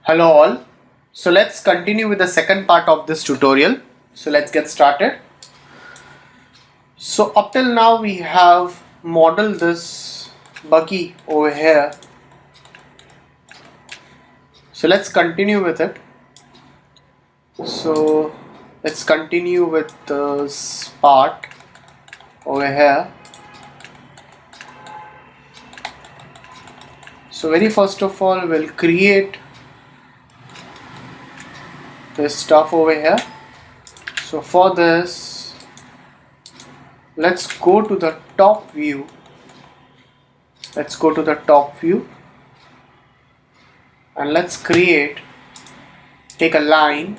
Hello all. So let's continue with the second part of this tutorial. So let's get started. So up till now we have modeled this buggy over here. So let's continue with it. So let's continue with this part over here. So very first of all we'll create this stuff over here. So for this, let's go to the top view. Let's go to the top view and let's take a line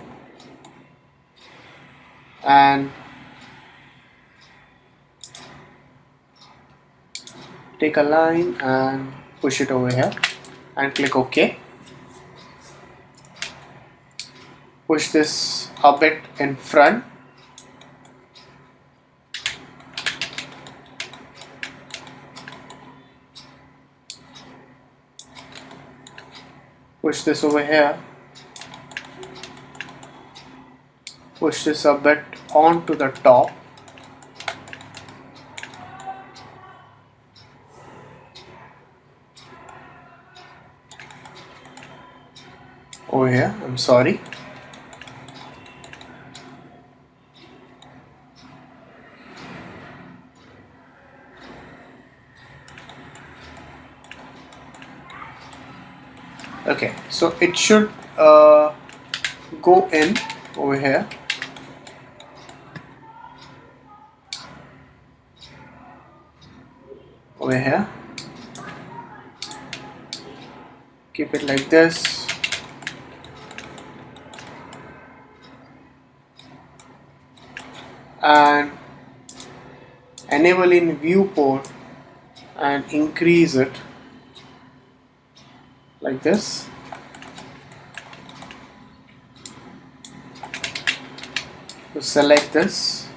and push it over here and click OK. Push this a bit in front. Push this over here. Push this a bit onto the top. Over here, I'm sorry. Okay, so it should go in over here. Over here. Keep it like this. And enable in viewport and increase it like this. So select this,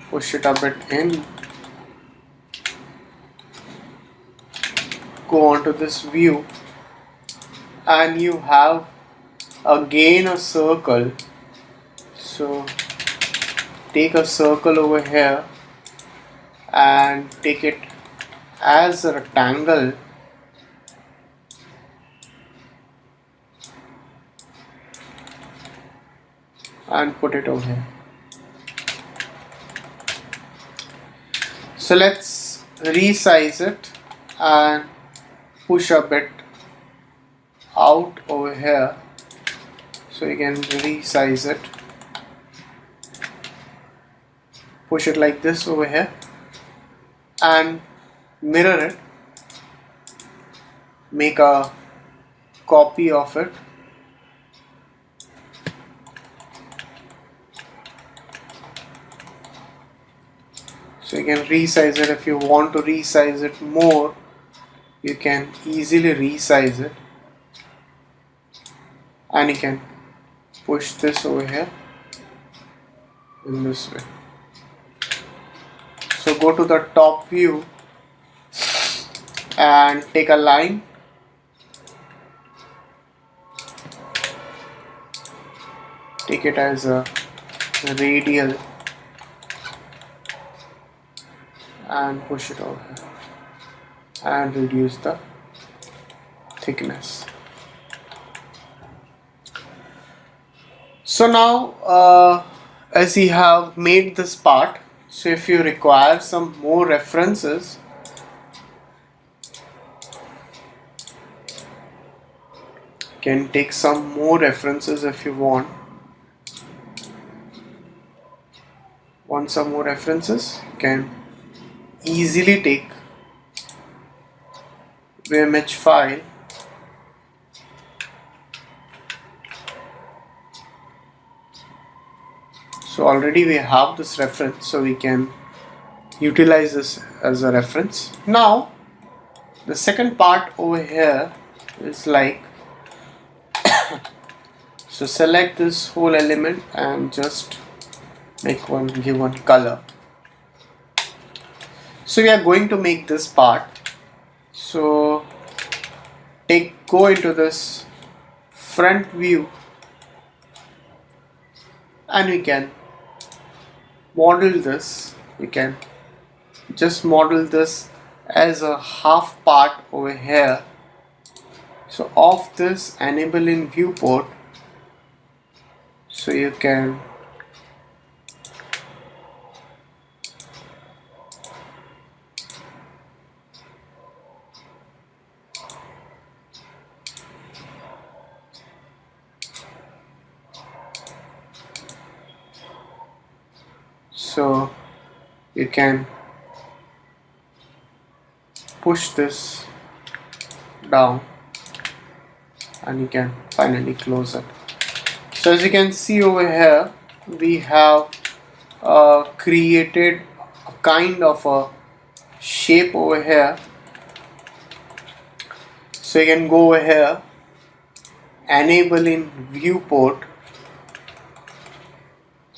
push it a bit in, go onto this view, and you have again a circle. So take a circle over here and take it as a rectangle and put it over here. So let's resize it and push a bit out over here so you can resize it. Push it like this over here and mirror it. Make a copy of it. So you can resize it. If you want to resize it more, you can easily resize it, and you can push this over here in this way. So go to the top view and take a line, take it as a radial and push it over here and reduce the thickness. So now as you have made this part, so if you require some more references, you can take some more references if you want. Want some more references? You can easily take image file so already we have this reference, so we can utilize this as a reference. Now the second part over here is like so select this whole element and just give one color. So we are going to make this part. So go into this front view, and we can model this. We can just model this as a half part over here. So of this enable in viewport, so you can push this down and you can finally close it. So as you can see over here, we have created a kind of a shape over here. So you can go over here, enable in viewport,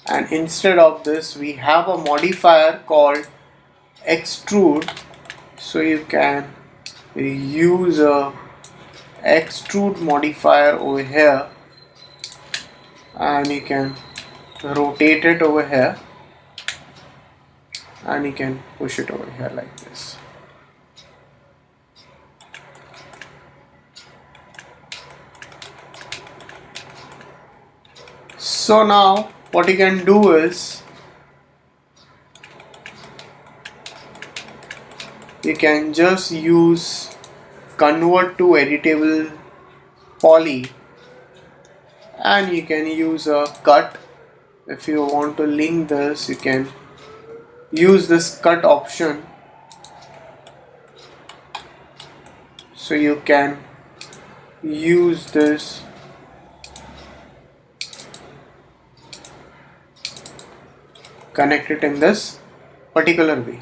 and instead of this we have a modifier called extrude. So you can use a extrude modifier over here, and you can rotate it over here, and you can push it over here like this. So now what you can do is you can just use convert to editable poly, and you can use a cut. If you want to link this, you can use this cut option. So you can use this connect it in this particular way.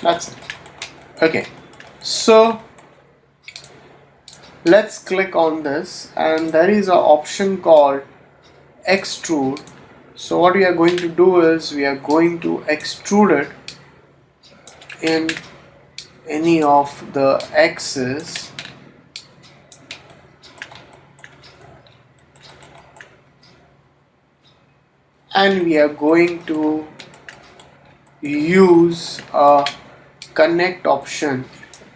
That's it. Okay, so let's click on this, and there is an option called extrude. So what we are going to do is we are going to extrude it in any of the axes, and we are going to use a connect option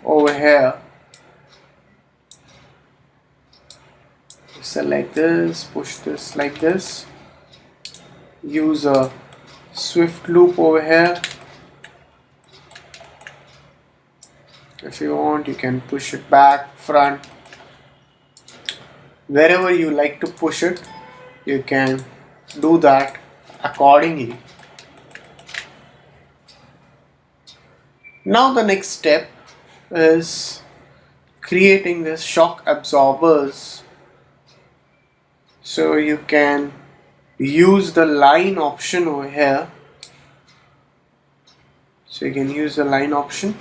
over here. Select this, push this like this, use a swift loop over here. If you want, you can push it back, front, wherever you like to push it, you can do that accordingly. Now the next step is creating this shock absorbers. So you can use the line option over here. So you can use the line option.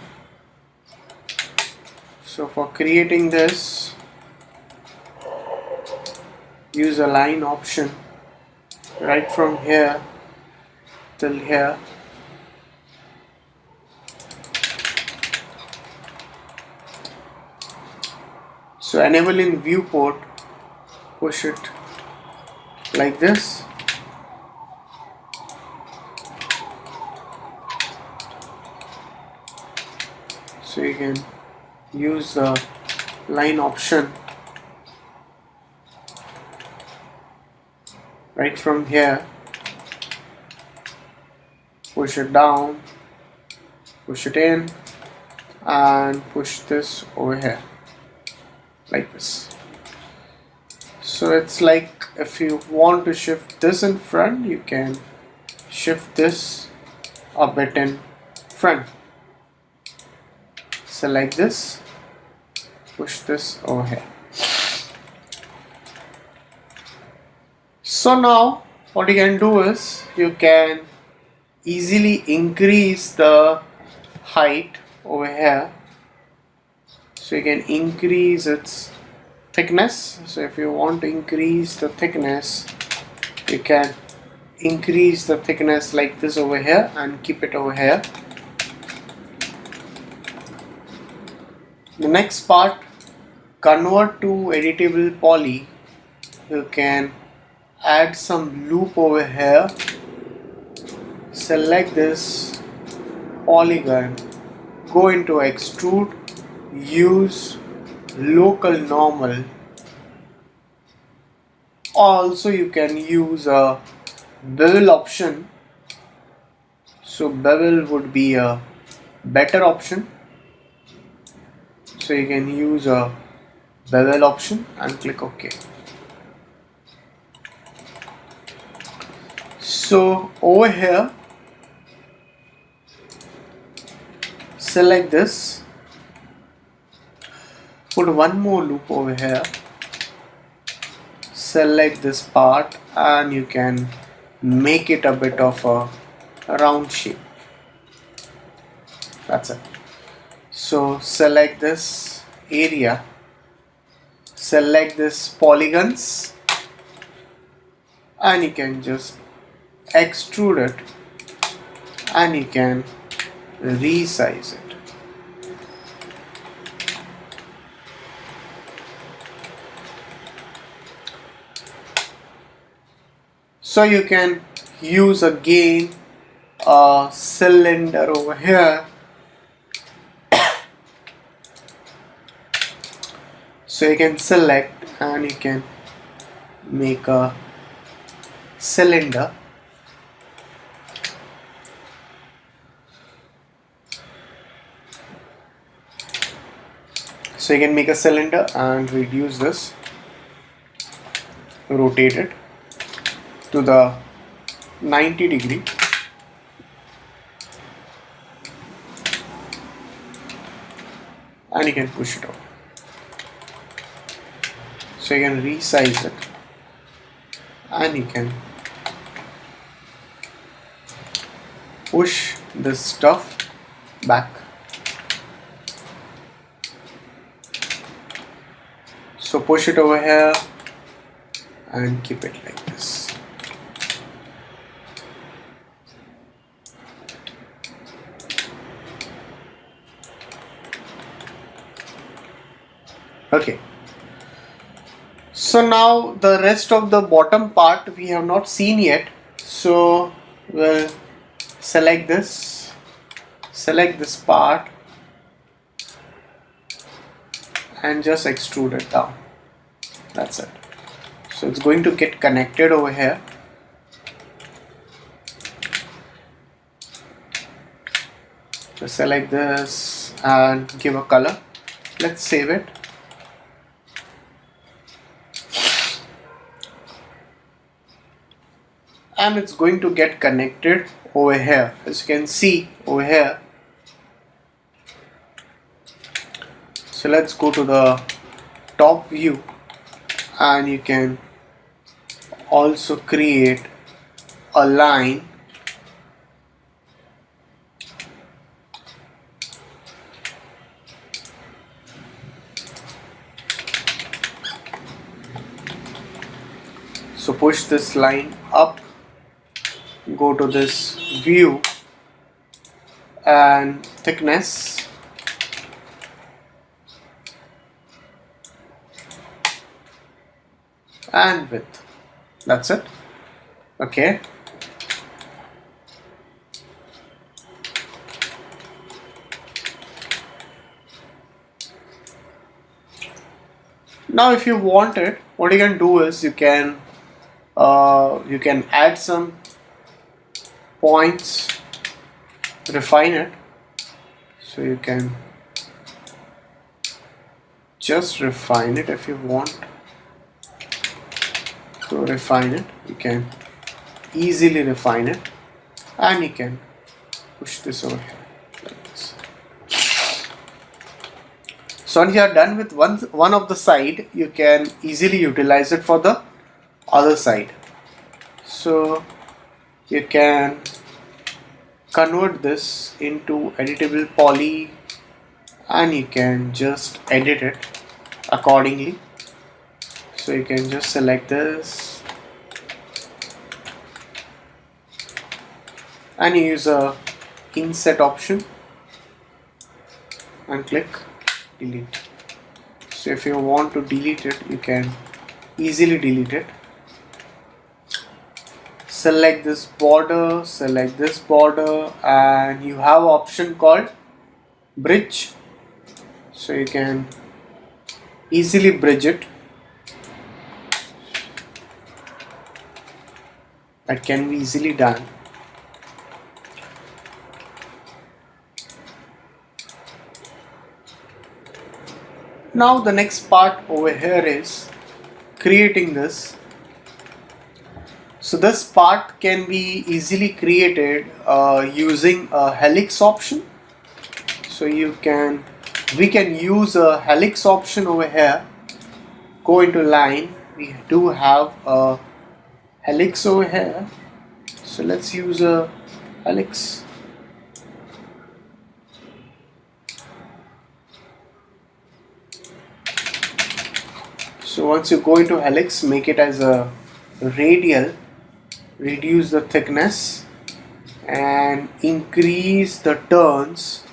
So for creating this, use a line option right from here till here. So enable in viewport, push it like this. So you can use the line option right from here, push it down, push it in, and push this over here like this. So it's like if you want to shift this in front, you can shift this a bit in front. Select this, push this over here. So now what you can do is you can easily increase the height over here. So you can increase its thickness. So if you want to increase the thickness, you can increase the thickness like this over here and keep it over here. The next part convert to editable poly, you can add some loop over here, select this polygon, go into extrude, use local normal. Also you can use a bevel option, so bevel would be a better option, so you can use a bevel option and click OK. So over here, select this, put one more loop over here, select this part, and you can make it a bit of a round shape. That's it. So select this area, select this polygons, and you can just extrude it, and you can resize it. So you can use again a cylinder over here. So you can select and you can make a cylinder. So you can make a cylinder and reduce this, rotate it to the 90 degree, and you can push it out. So you can resize it, and you can push this stuff back. So push it over here and keep it like this. Okay. So now the rest of the bottom part we have not seen yet. So we'll select this part, and just extrude it down. That's it. So it's going to get connected over here. So select this and give a color. Let's save it. And it's going to get connected over here, as you can see over here. So let's go to the top view, and you can also create a line so push this line up, go to this view and thickness, and width. That's it. Okay. Now if you want it, what you can do is you can add some points, refine it. So you can just refine it if you want to refine it. You can easily refine it, and you can push this over here like this. So once you are done with one of the side, you can easily utilize it for the other side. So you can convert this into editable poly, and you can just edit it accordingly. So you can just select this and you use a inset option and click delete. So So if you want to delete it, you can easily delete it. Select this border, and you have an option called bridge. So you can easily bridge it. That can be easily done. Now the next part over here is creating this. So this part can be easily created using a helix option. So we can use a helix option over here. Go into line. We do have a helix over here. So let's use a helix. So once you go into helix, make it as a radial. Reduce the thickness and increase the turns.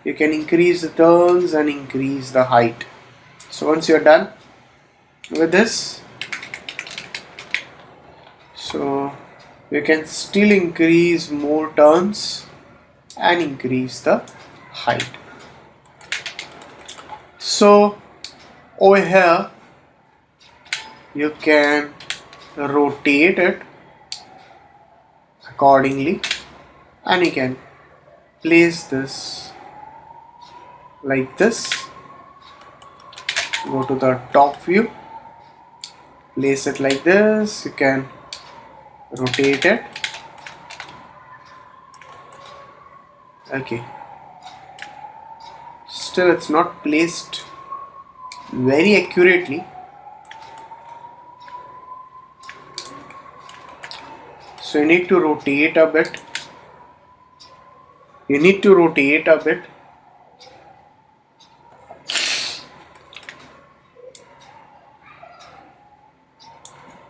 You can increase the turns and increase the height. So once you're done with this, so you can still increase more turns and increase the height. So over here you can rotate it accordingly, and you can place this like this. Go to the top view, place it like this. You can rotate it. Okay, still it's not placed very accurately. So you need to rotate a bit.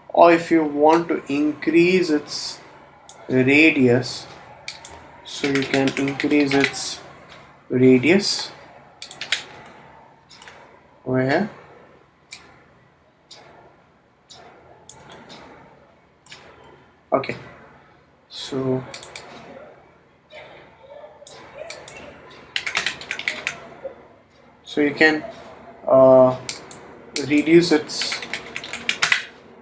Or if you want to increase its radius, so you can increase its radius over here. Okay, so you can reduce its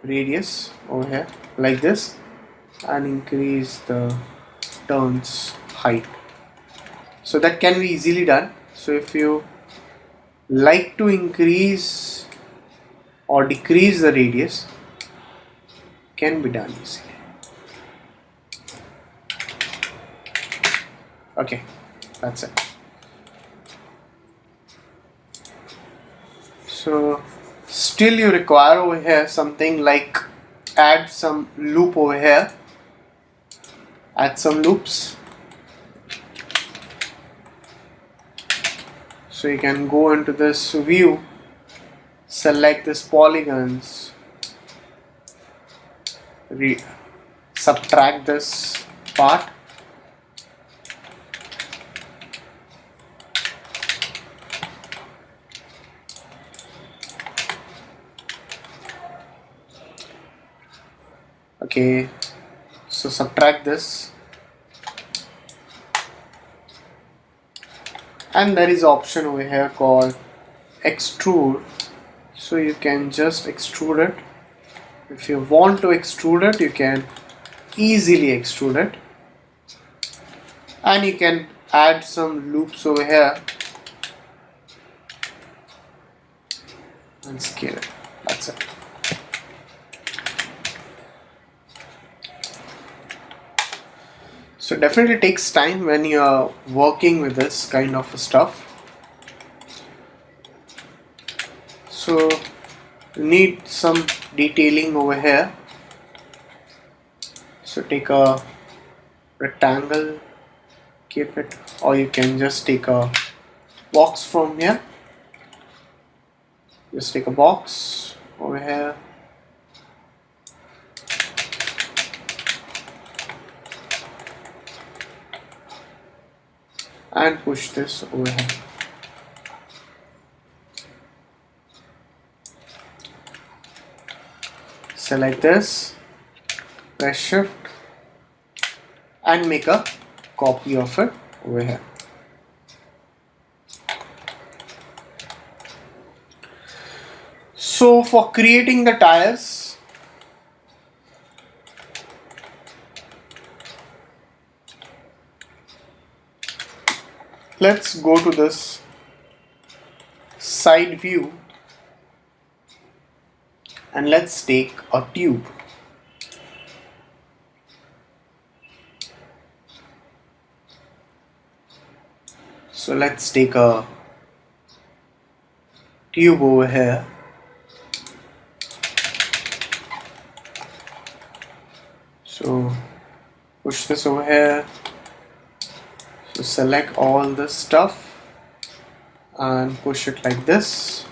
radius over here like this and increase the turns height. So that can be easily done. So if you like to increase or decrease the radius, can be done easily. Okay, that's it. So still you require over here something like add some loop over here. Add some loops. So you can go into this view, select this polygons, subtract this part. Okay, so subtract this, and there is option over here called extrude. So you can just extrude it. If you want to extrude it, you can easily extrude it, and you can add some loops over here and scale it. That's it. So definitely takes time when you're working with this kind of stuff. So you need some detailing over here. So take a rectangle, keep it, or you can just take a box from here. Just take a box over here. And push this over here. select this, press shift and make a copy of it over here. So for creating the tires, let's go to this side view and let's take a tube. So let's take a tube over here. So push this over here. So select all this stuff and push it like this.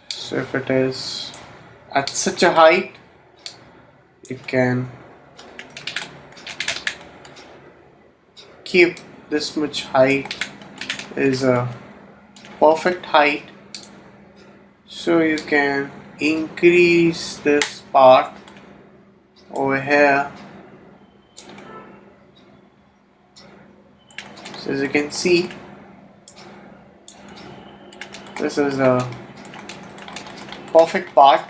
So if it is at such a height, you can keep this much height is a perfect height. So you can increase this part over here. So as you can see, this is a perfect part.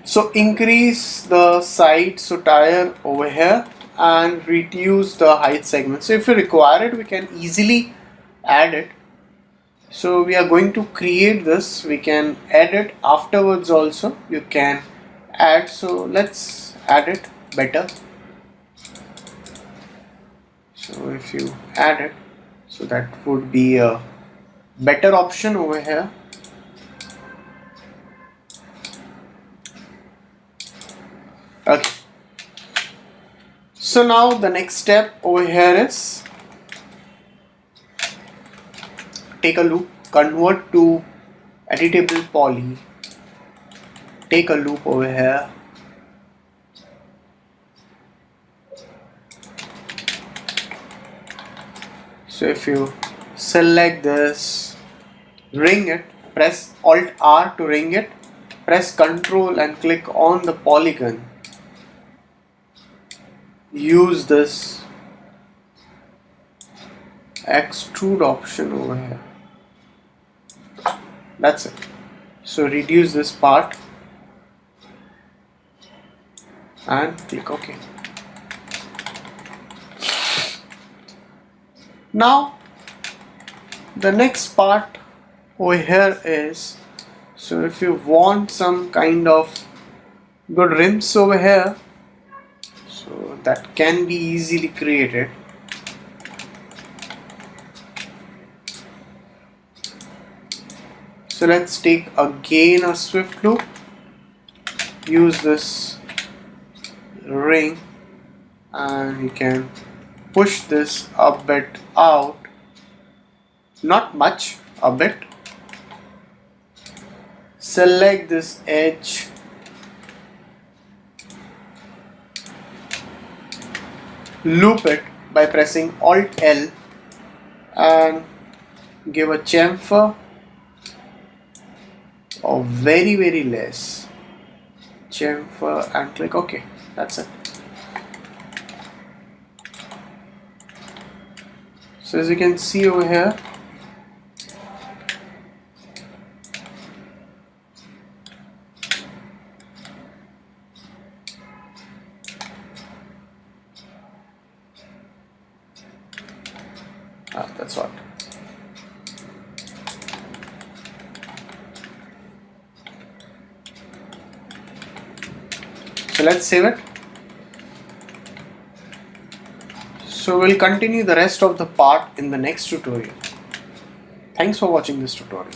So increase the side, so tire over here, and reduce the height segment. So if you require it, we can easily add it. So we are going to create this. We can add it afterwards also. You can add. So let's add it better. So if you add it, so that would be a better option over here. Okay. So now the next step over here is take a loop, convert to editable poly, take a loop over here, so if you select this, ring it, press Alt R to ring it, press Ctrl and click on the polygon, use this extrude option over here. That's it. So reduce this part and click OK. Now the next part over here is, so if you want some kind of good rims over here, so that can be easily created. So let's take again a swift loop, use this ring, and you can push this a bit out, not much, a bit. Select this edge, loop it by pressing Alt L and give a chamfer or very less chamfer and click OK. That's it. So as you can see over here, that's what. So let's save it. So we'll continue the rest of the part in the next tutorial. Thanks for watching this tutorial.